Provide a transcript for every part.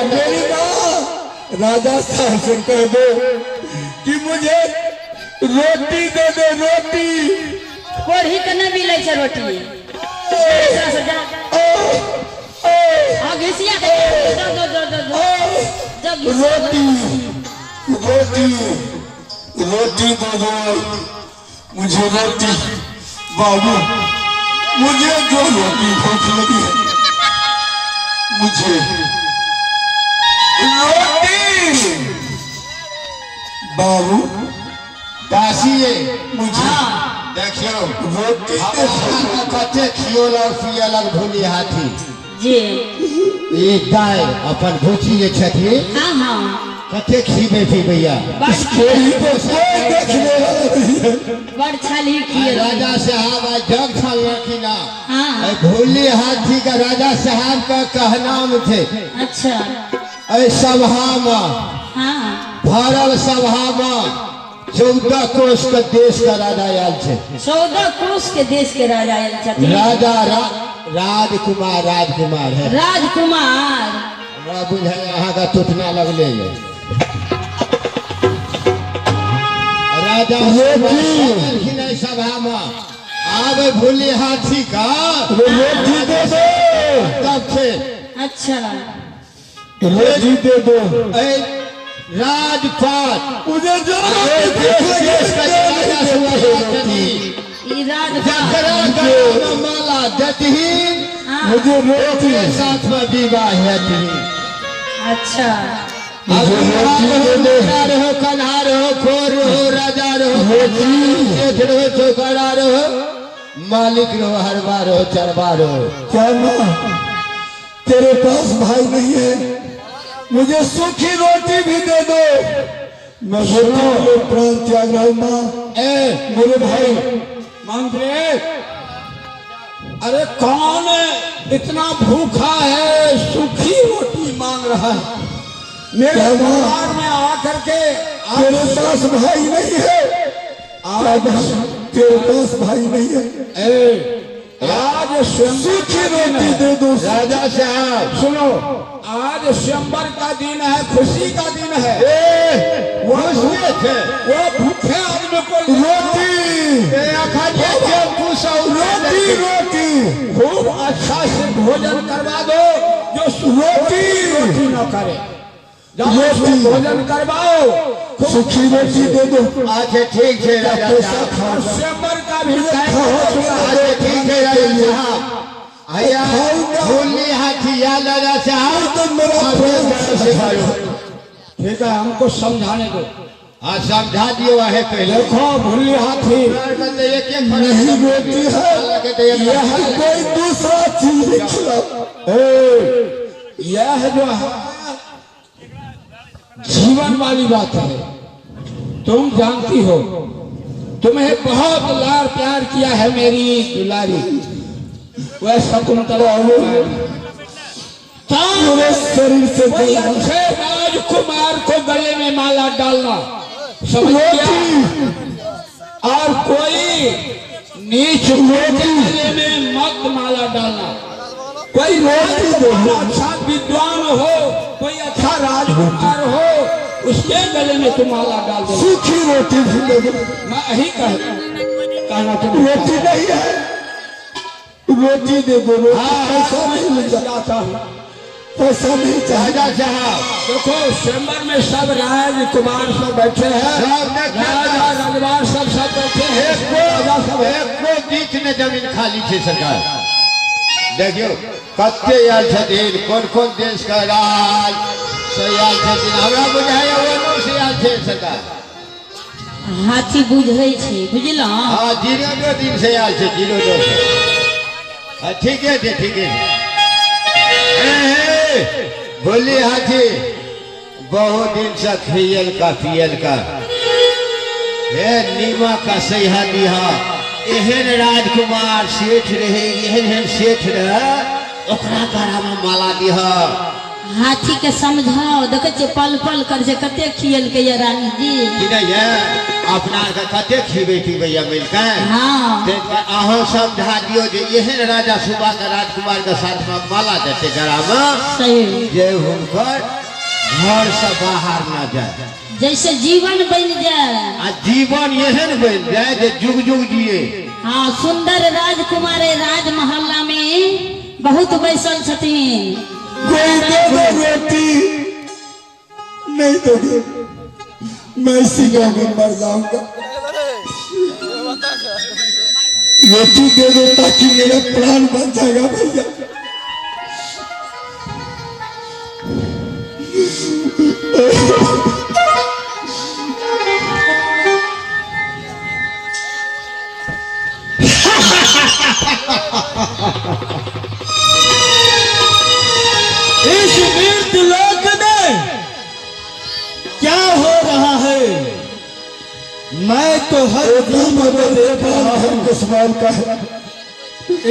मेरी माँ राजा साहब से कह दो कि मुझे रोटी दे दे, रोटी। कोढ़ी के न मिले छे रोटी। घिसिया रोटी रोटी रोटी दे दो मुझे, रोटी। बाबू मुझे जो रोटी भूख लगी है, मुझे रोटी। बाबू दासिए मुझे देखियो रोटी कते खियोलक पियलक भूली हाथी जी ई दाय अपन भूची जे छथि। हाँ हाँ कते खीबे भैया कोई तो देखने बड़ छाली किए राजा साहब आज जग छाल कि ना। हाँ भूली हाथी का राजा साहब का कहनाम थे। अच्छा ऐ सभा में हाँ भरल सभा में 14 कोष का देश का राजा आयल थे। 14 कोष के देश के राजा आयल छथिन। राजा राजकुमार राजकुमार है राजकुमार। हमरा बुझाय अहाँ का टूटना लगले है। राजा रोटी सभा में आवे भूली हाथी का रोटी दे दो, तब थे अच्छा रोटी दे दो। राजपाट मुझे जो देश का राजा सुहाती ई जकरा राजपाट गला में माला देती मुझे रोटी। के साथ में विवाह हेती। अच्छा अब राजा रहो कन्हार रहो खोर रहो राजा रहो सेठ रहो चौकड़ा रहो मालिक रहो हरबा रहो चरबा रहो। क्या माँ तेरे पास भाई नहीं है? मुझे सूखी रोटी भी दे दो। मैं रोटी के लिए प्राण त्याग रहा हूँ माँ। मेरे भाई मंत्री, अरे कौन इतना भूखा है, सूखी रोटी मांग रहा है? मेरे क्या माँ? दरबार में आकर के तेरे पास भाई नहीं है? तेरे पास भाई नहीं है? आज सूखी रोटी दे दो। राजा साहब सुनो, आज स्वयंवर का दिन है, खुशी का दिन है। वो थे वो भूखे आदमी को रोटी रोटी रोटी खूब अच्छा से भोजन करवा दो। जो रोटी न करे, रोटी भोजन करवाओ, सूखी रोटी दे दो। अच्छा ठीक है राजा साहब। और स्वयंवर का भी अच्छा ठीक है राजा साहब। आया भूली हाथी या राजा साहब तो मेरा ठीक है, हमको समझाने दो। हाँ समझा दियो है पहले। देखो भूली हाथी नहीं रोटी है, यह है कोई दूसरा चीज खिलाओ। यह जो है जीवन वाली बात है। तुम जानती हो, तुम्हें बहुत लाड़ प्यार किया है मेरी दुलारी। वह शकुंतला मेरे शरीर से कोई अच्छे राजकुमार को गले में माला डालना समझ गया? और कोई नीच के गले में मत माला डालना। कोई अच्छा विद्वान हो, कोई अच्छा राजकुमार हो, उसके गले में तुम माला डाल दो। सूखी रोटी भी दे दो। मैं यही कहना रोटी नहीं है, रोटी दे दो। पैसा नहीं मिल चाहता हूँ। पैसा नहीं चाहिए। राजा साहब देखो स्वयंवर में सब राजकुमार सब बैठे हैं, राजा रजवार सब बैठे हैं, राजा सब है। एको बीच में जमीन खाली थी सरकार। देखियो कत्ते आयल छथिन, कौन कौन देश का राज से आयल छथिन, हमरा बुझाय ओनो से आयल छै सरकार। हाथी बुझै छै, बुझलौ? हाँ 0 दिन से आयल छै, 0 से। हाँ ठीक है ठीक है। बोली हाथी बहुत दिन से खियल का पियल का हे नीमा का सहा दिहा। एहन राजकुमार सेठ रहे, एहन सेठ रहे, ओकरा गला में माला दिहा। हाथी के समझाओ, देखे छे पल पल कर जे कते खियल के ये रानी जी। कि नहीं ये अपना के कते खीबे थी भैया मिलकर। हाँ ते अहो समझा दियो जे एहन राजा सुबह का राजकुमार के साथ में माला देते गला में सही, जे हुनकर घर से बाहर न जाए, जैसे जीवन बन जाए। आ जीवन एहन बन जाए जे जुग जुग जिए। हाँ सुंदर राजकुमार राजमहल्ला में बहुत बैसल छथिन। कोई दे दो रोटी, नहीं दोगे मैं इसी गाँव में मर जाऊंगा। रोटी दे दो ताकि मेरा प्राण बच जाएगा भैया। इस मृत लोक में क्या हो रहा है? मैं तो हर हमको सवाल का है।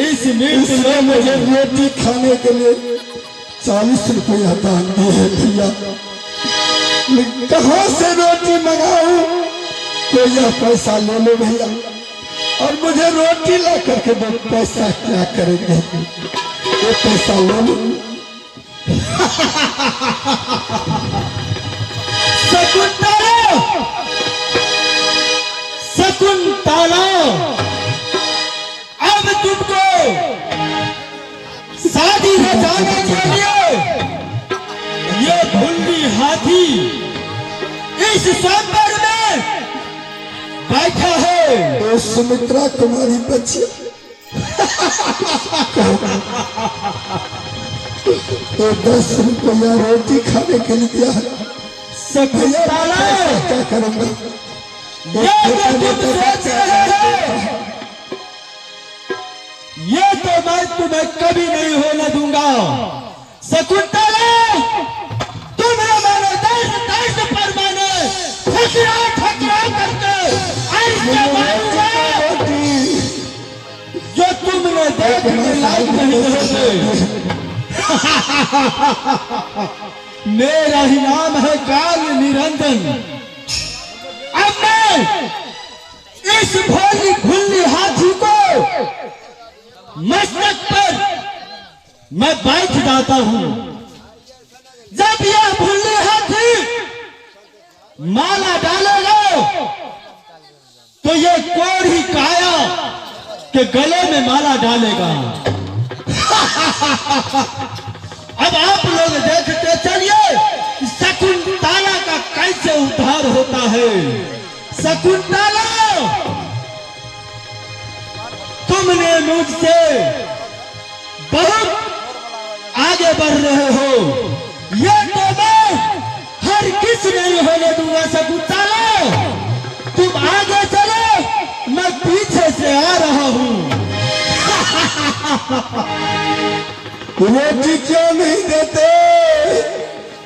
इस मृत इसलिए लोक मुझे में रोटी खाने के लिए 40 रुपया दान दिए है भैया। लेकिन कहाँ से रोटी मंगाऊं? कोई यह पैसा ले लो भैया, और मुझे रोटी ला करके दो। पैसा क्या करेंगे, ये पैसा ले लो। शकुंतला, शकुंतला, अब तुमको शादी रचाने के लिए ये भुल्ली हाथी इस स्वयंवर में बैठा है। तो सुमित्रा कुमारी बच्ची तो 10 रुपया रोटी खाने के लिए दिया है। शकुंतला, क्या करूंगा? ये जो तुम सोच रहे हो, ये तो मैं तुम्हें कभी नहीं होने दूंगा। शकुंतला, तुम्हें मैंने दर्द पर मैंने ठकरा करके ऐसे मारूंगा जो तुमने देखने लायक नहीं रहोगे। मेरा ही नाम है काल निरंजन। अब मैं इस भोली भुल्ली हाथी को मस्तक पर मैं बैठ जाता हूं। जब यह भुल्ली हाथी माला डालेगा तो ये कोढ़ी काया के गले में माला डालेगा। अब आप लोग देखते चलिए शकुंतला का कैसे उद्धार होता है। शकुंतला, तुमने मुझसे बहुत आगे बढ़ रहे हो, ये तो मैं हर किस नहीं होने दूंगा। शकुंतला, तुम आगे चलो, मैं पीछे से आ रहा हूं। रोटी क्यों नहीं देते?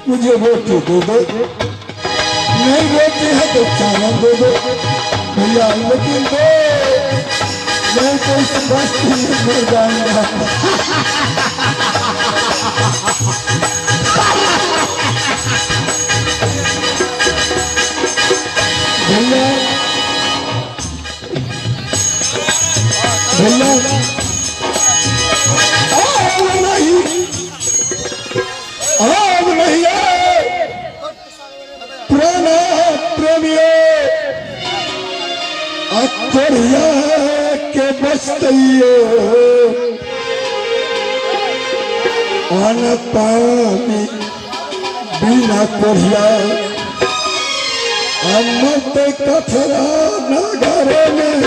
मुझे रोटी दे दो। नहीं रोटी है तो चावल दे दो भैया, लेकिन दो, मैं तो इस बस्ती में मर जाऊंगा। भैया भैया अब नहीं पुराना प्रेमियों अखरिया के बचतइयो अन पानी बिना कोरिया अमत कथरा नगर में।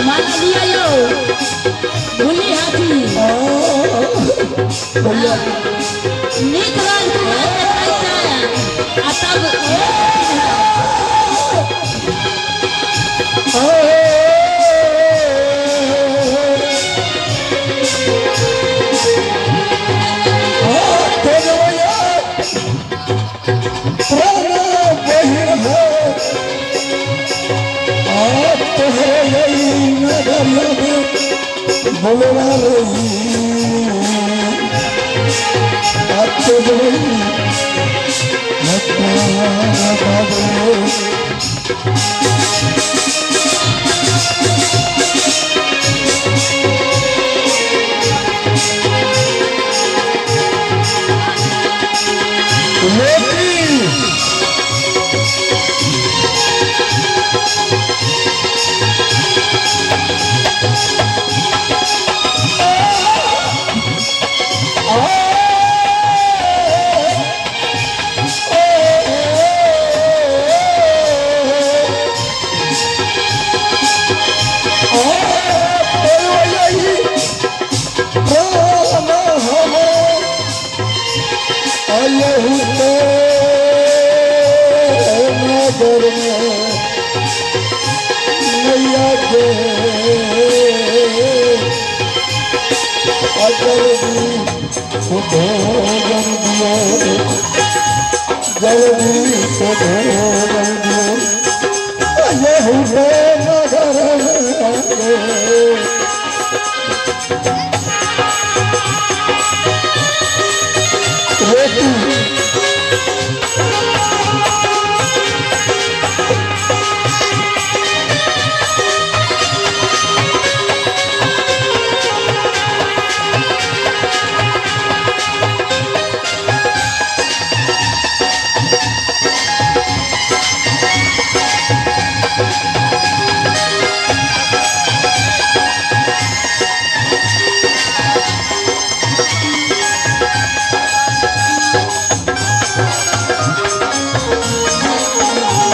माला लिया लो, भुल्ली हाथी। नीक राजकुमार के पैसा आ तब बोलवा रही आपको बोली मैया के जल्दी से भोजन दियो ये हुए नगर में